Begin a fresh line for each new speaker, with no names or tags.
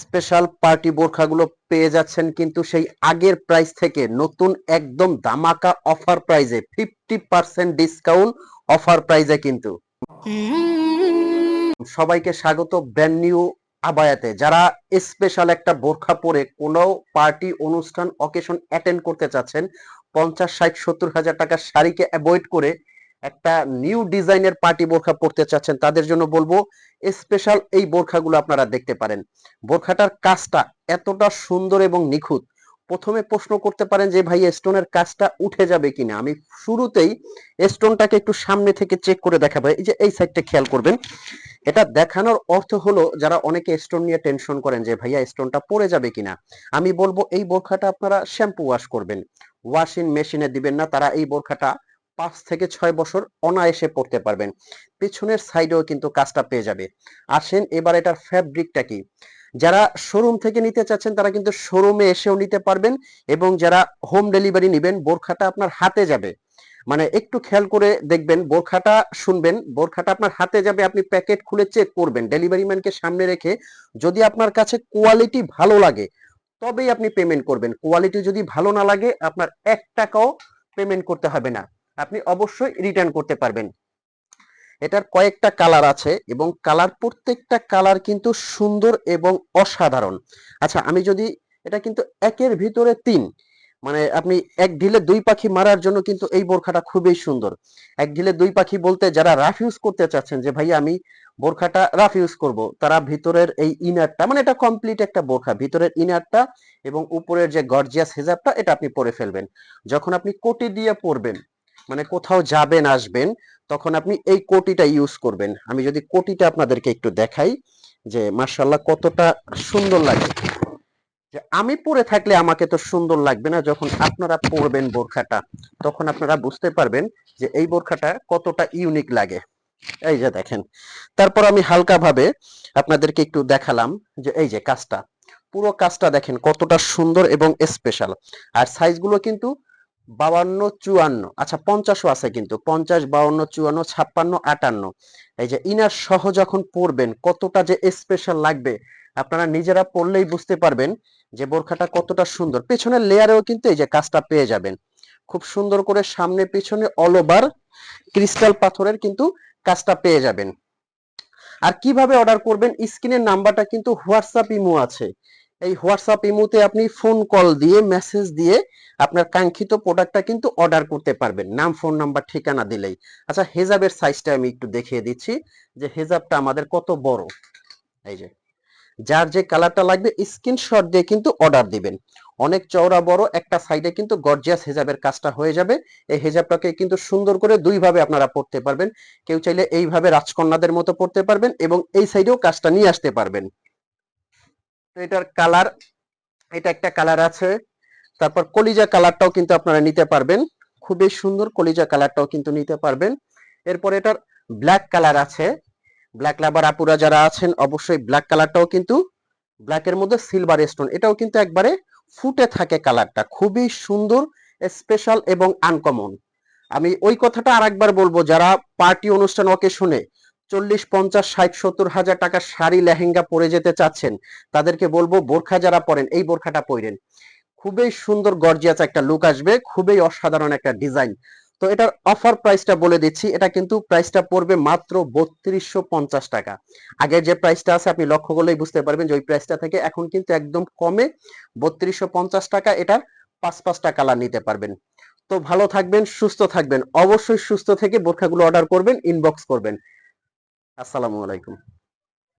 Special party বোরখাগুলো পেয়ে যাচ্ছেন কিন্তু সেই আগের প্রাইস থেকে নতুন একদম ধামাকা অফার প্রাইজে 50% ডিসকাউন্ট অফার প্রাইজে কিন্তু সবাইকে স্বাগত ব্র্যান্ড নিউ আবায়াতে। যারা স্পেশাল একটা বোরখা পরে কোনো পার্টি অনুষ্ঠান অকেশন অ্যাটেন্ড করতে চাচ্ছেন, 50, 60, 70 হাজার টাকার শাড়িকে অ্যাভয়েড করে একটা নিউ ডিজাইনের পার্টি বোরখা পরতে চাচ্ছেন, তাদের জন্য বলবো স্পেশাল এই বোরখাগুলো আপনারা দেখতে পারেন। বোরখাটার কাজটা এতটা সুন্দর এবং নিখুঁত। প্রথমে প্রশ্ন করতে পারেন যে ভাই স্টোনের কাজটা উঠে যাবে কিনা। আমি শুরুতেই স্টোনটাকে একটু সামনে থেকে চেক করে দেখাবো। এই যে এই সাইডটা খেয়াল করবেন, এটা দেখানোর অর্থ হলো যারা অনেকে স্টোন নিয়ে টেনশন করেন যে ভাইয়া স্টোনটা পড়ে যাবে কিনা, আমি বলবো এই বোরখাটা আপনারা শ্যাম্পু ওয়াশ করবেন, ওয়াশিং মেশিনে দিবেন না। তারা এই বোরখাটা 5 থেকে 6 বছর অনায়াসে পড়তে পারবেন। পেছনের সাইডেও কিন্তু কাজটা পেয়ে যাবে। আসেন এবার এটার ফ্যাব্রিকটা কি। যারা শোরুম থেকে নিতে চাচ্ছেন তারা কিন্তু শোরুমে এসেও নিতে পারবেন, এবং যারা হোম ডেলিভারি নেবেন বোরখাটা আপনার হাতে যাবে। মানে একটু খেয়াল করে দেখবেন, বোরখাটা শুনবেন, বোরখাটা আপনার হাতে যাবে, আপনি প্যাকেট খুলে চেক করবেন ডেলিভারি ম্যানকে সামনে রেখে। যদি আপনার কাছে কোয়ালিটি ভালো লাগে তবেই আপনি পেমেন্ট করবেন। কোয়ালিটি যদি ভালো না লাগে আপনার 1 টাকাও পেমেন্ট করতে হবে না, আপনি অবশ্যই রিটার্ন করতে পারবেন। এটার কয়েকটা কালার আছে এবং কালার প্রত্যেকটা কালার কিন্তু সুন্দর এবং অসাধারণ। আচ্ছা আমি যদি, এটা কিন্তু একের ভিতরে তিন, মানে আপনি এক ঢিলে দুই পাখি মারার জন্য কিন্তু এই বোরখাটা খুবই সুন্দর। এক ঢিলে দুই পাখি বলতে যারা রাফ ইউজ করতে চাচ্ছেন যে ভাই আমি বোরখাটা রাফ ইউজ করব, তারা ভিতরের এই ইনারটা, মানে এটা কমপ্লিট একটা বোরখা, ভিতরের ইনারটা এবং উপরের যে গর্জিয়াস হিজাবটা এটা আপনি পরে ফেলবেন। যখন আপনি কোটি দিয়ে পরবেন, মানে কোথাও যাবেন আসবেন, তখন আপনি এই কোটিটা ইউজ করবেন। আমি যদি কোটিটা আপনাদেরকে একটু দেখাই যে মাশাআল্লাহ কতটা সুন্দর লাগে। যে আমি পরে থাকলে আমাকে তো সুন্দর লাগবে না, যখন আপনারা পরবেন বোরখাটা তখন আপনারা বুঝতে পারবেন যে এই বোরখাটা কতটা ইউনিক লাগে। এই যে দেখেন, তারপর আমি হালকা ভাবে আপনাদেরকে একটু দেখালাম যে এই যে কাজটা, পুরো কাজটা দেখেন কতটা সুন্দর এবং স্পেশাল। আর সাইজগুলো কিন্তু 52, 54, আচ্ছা 50ও আছে কিন্তু, 50, 52, 54, 56, 58। এই যে ইনার সহ যখন পরবেন কতটা যে স্পেশাল লাগবে আপনারা নিজেরা পরলেই বুঝতে পারবেন যে বোরখাটা কতটা সুন্দর। পেছনের লেয়ারেও কিন্তু এই যে কাজটা পেয়ে যাবেন খুব সুন্দর করে, সামনে পিছনে অল ওভার ক্রিস্টাল পাথরের কিন্তু কাজটা পেয়ে যাবেন। আর কিভাবে অর্ডার করবেন, স্ক্রিনের নাম্বারটা কিন্তু হোয়াটসঅ্যাপ ইমো আছে। এই হোয়াটসঅ্যাপ ইমোতে আপনি ফোন কল দিয়ে মেসেজ দিয়ে আপনার কাঙ্ক্ষিত প্রোডাক্টটা কিন্তু অর্ডার করতে পারবেন, নাম ফোন নাম্বার ঠিকানা দিলেই। আচ্ছা হেজাবের সাইজটা আমি একটু দেখিয়ে দিচ্ছি যে হেজাবটা আমাদের কত বড়। এই যে যার যে কালারটা লাগবে স্ক্রিনশট দিয়ে কিন্তু অর্ডার দিবেন। অনেক চওড়া বড় একটা সাইডে কিন্তু গর্জিয়াস হেজাবের কাজটা হয়ে যাবে। এই হেজাবটাকে কিন্তু সুন্দর করে দুই ভাবে আপনারা পড়তে পারবেন। কেউ চাইলে এইভাবে রাজকন্যাদের মতো পড়তে পারবেন এবং এই সাইডেও কাজটা নিয়ে আসতে পারবেন। তো এটার কালার, এটা একটা কালার আছে, তারপর কলিজা কালারটাও কিন্তু আপনারা নিতে পারবেন, খুবই সুন্দর কলিজা কালারটাও কিন্তু নিতে পারবেন। এরপর এটার ব্ল্যাক কালার আছে, ব্ল্যাক লাভার আপুরা যারা আছেন অবশ্যই ব্ল্যাক কালারটাও কিন্তু, ব্ল্যাকের মধ্যে সিলভার স্টোন, এটাও কিন্তু একবারে ফুটে থাকে কালারটা, খুবই সুন্দর, স্পেশাল এবং আনকমন। আমি ওই কথাটা আরেকবার বলবো, যারা পার্টি অনুষ্ঠান অকেশনে 40, 50, 60, 70 হাজার টাকার শাড়ি লেহেঙ্গা পরে যেতে চাচ্ছেন তাদেরকে বলবো বোরখা যারা পরেন এই বোরখাটা পরেন, খুবই সুন্দর গর্জিয়াস একটা লুক আসবে, খুবই অসাধারণ একটা ডিজাইন। তো এটার অফার প্রাইসটা বলে দিচ্ছি, এটা কিন্তু প্রাইসটা পড়বে মাত্র 3250 টাকা। আগের যে প্রাইসটা আছে আপনি লক্ষ্য করলেই বুঝতে পারবেন যে ওই প্রাইসটা থেকে এখন কিন্তু একদম কমে 3250 টাকা, এটার 5-5টা কালার নিতে পারবেন। তো ভালো থাকবেন, সুস্থ থাকবেন, অবশ্যই সুস্থ থেকে বোরখাগুলো অর্ডার করবেন, ইনবক্স করবেন। আসসালামু আলাইকুম।